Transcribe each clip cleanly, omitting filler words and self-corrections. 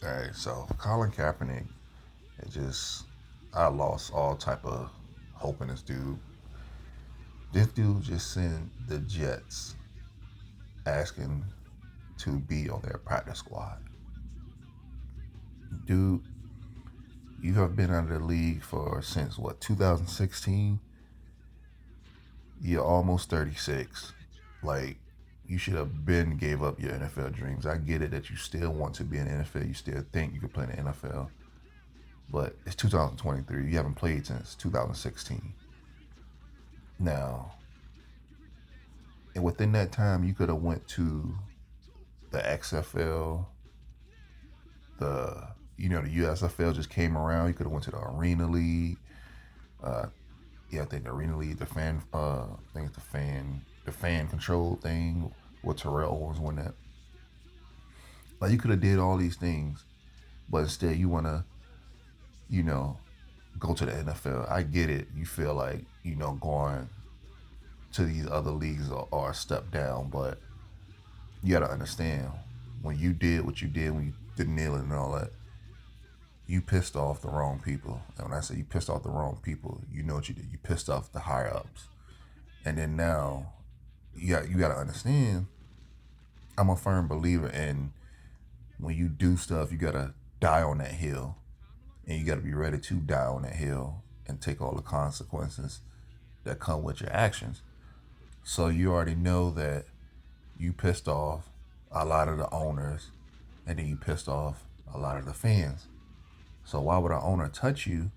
All right, so Colin Kaepernick, I lost all type of hope in this dude. This dude just sent the Jets asking to be on their practice squad. Dude, you have been out of the league for since what, 2016? You're almost 36. Like, you should have been gave up your NFL dreams. I get it that you still want to be in the NFL. You still think you could play in the NFL. But it's 2023. You haven't played since 2016. Now, and within that time, you could have went to the XFL, the USFL just came around. You could have went to the Arena League. Uh, I think the Arena League, I think it's the fan control thing with Terrell Owens won that. Like, you could have did all these things, but instead you want to, you know, go to the NFL. I get it. You feel like going to these other leagues are a step down, but you got to understand, when you did what you did, when you did kneeling and all that, you pissed off the wrong people. And when I say you pissed off the wrong people, you know what you did. You pissed off the higher ups. And then now, you got to understand, I'm a firm believer in, when you do stuff, you got to die on that hill. And you got to be ready to die on that hill and take all the consequences that come with your actions. So you already know that you pissed off a lot of the owners, and then you pissed off a lot of the fans. So why would an owner touch you?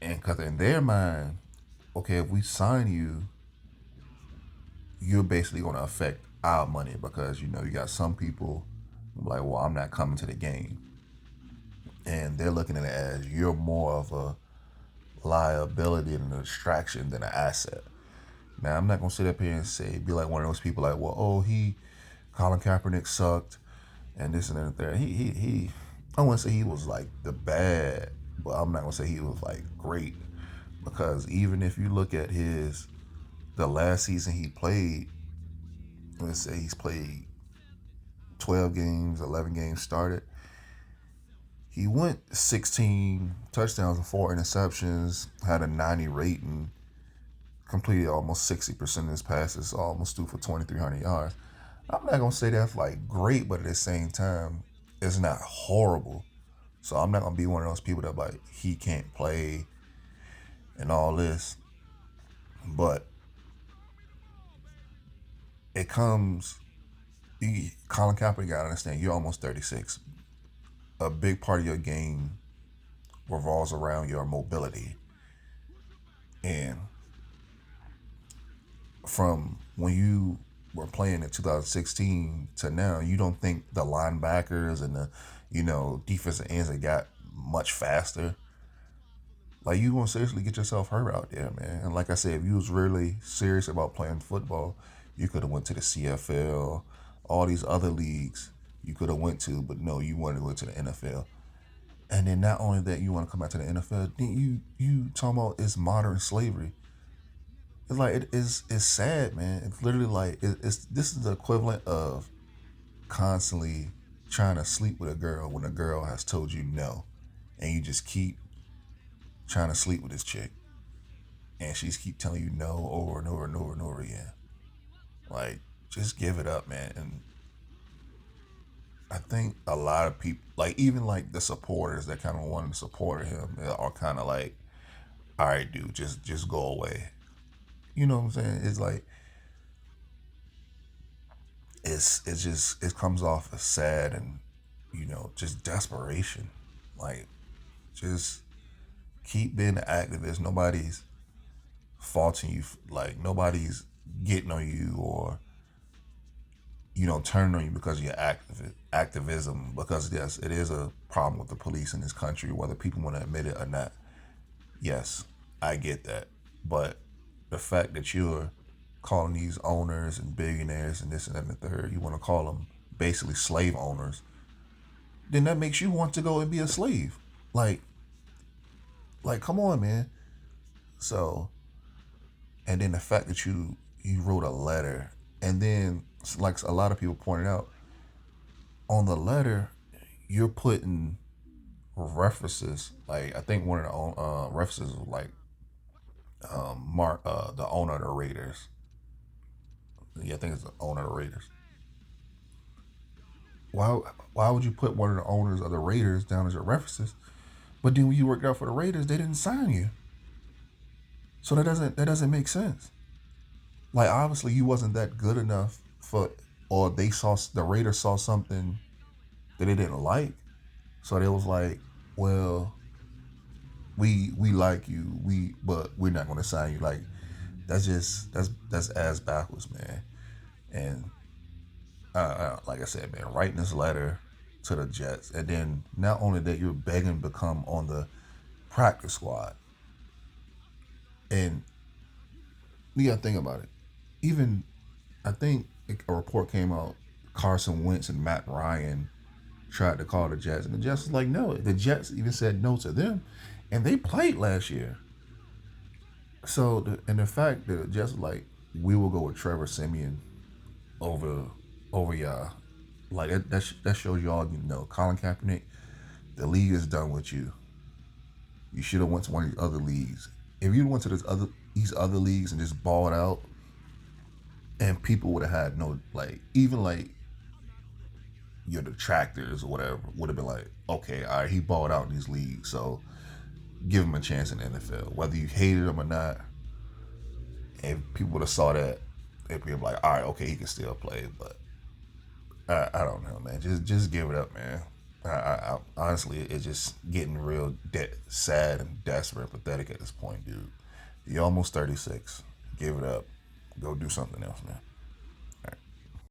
And because in their mind, okay, if we sign you, you're basically going to affect our money, because you got some people like, well, I'm not coming to the game, and they're looking at it as you're more of a liability and a distraction than an asset. Now, I'm not gonna sit up here and be like one of those people like, well, Colin Kaepernick sucked, and this and that. He I wouldn't say he was like the bad, but I'm not gonna say he was like great, because even if you look at the last season he played, let's say he's played 12 games, 11 games started. He went 16 touchdowns and 4 interceptions, had a 90 rating, completed almost 60% of his passes, almost threw for 2,300 yards. I'm not going to say that's like great, but at the same time, it's not horrible. So I'm not going to be one of those people that like, he can't play and all this. But it comes, Colin Kaepernick, got to understand, you're almost 36. A big part of your game revolves around your mobility. And from when you were playing in 2016 to now, you don't think the linebackers and the, defensive ends that got much faster? Like, you gonna seriously get yourself hurt out there, man. And like I said, if you was really serious about playing football, you could have went to the CFL, all these other leagues you could have went to, but no, you wanted to go to the NFL. And then not only that, you want to come back to the NFL, then you talking about it's modern slavery. It's like, it's sad, man. It's literally like, this is the equivalent of constantly trying to sleep with a girl when a girl has told you no, and you just keep trying to sleep with this chick, and she's keep telling you no over and over and over and over again. Like, just give it up, man. And I think a lot of people, like even like the supporters that kind of wanted to support him, are kind of like, all right, dude, just go away. You know what I'm saying? It's like, it comes off as sad and just desperation. Like, just keep being an activist. Nobody's faulting you. Like, nobody's getting on you or turning on you because of your activism. Because yes, it is a problem with the police in this country, whether people want to admit it or not. Yes, I get that, but the fact that you're calling these owners and billionaires and this and that and the third, you want to call them basically slave owners, then that makes you want to go and be a slave. Like, come on, man. So, and then the fact that you wrote a letter, and then like a lot of people pointed out, on the letter, you're putting references. Like I think one of the references was like Mark, the owner of the Raiders. Yeah, I think it's the owner of the Raiders. Why why would you put one of the owners of the Raiders down as your references? But then when you worked out for the Raiders, they didn't sign you. So that doesn't make sense. Like obviously you wasn't that good enough for, or they saw the Raiders saw something that they didn't like. So they was like, well, we like you, but we're not gonna sign you. Like that's ass backwards, man. And like I said, man, writing this letter to the Jets, and then not only that, you're begging to come on the practice squad. And you gotta think about it. Even I think a report came out. Carson Wentz and Matt Ryan tried to call the Jets, and the Jets was like, no. The Jets even said no to them, and they played last year. So, and the fact that the Jets was like, we will go with Trevor Simeon over y'all, like that shows y'all, Colin Kaepernick, the league is done with you. You should have went to one of these other leagues. If you went to these other leagues and just balled out, and people would have had no, like, even like your detractors or whatever would have been like, okay, all right, he balled out in these leagues, so give him a chance in the NFL, whether you hated him or not. And people would have saw that, they'd be like, all right, okay, he can still play, but I don't know, man. Just give it up, man. I honestly, it's just getting real sad and desperate and pathetic at this point, dude. You're almost 36. Give it up. Go do something else, man.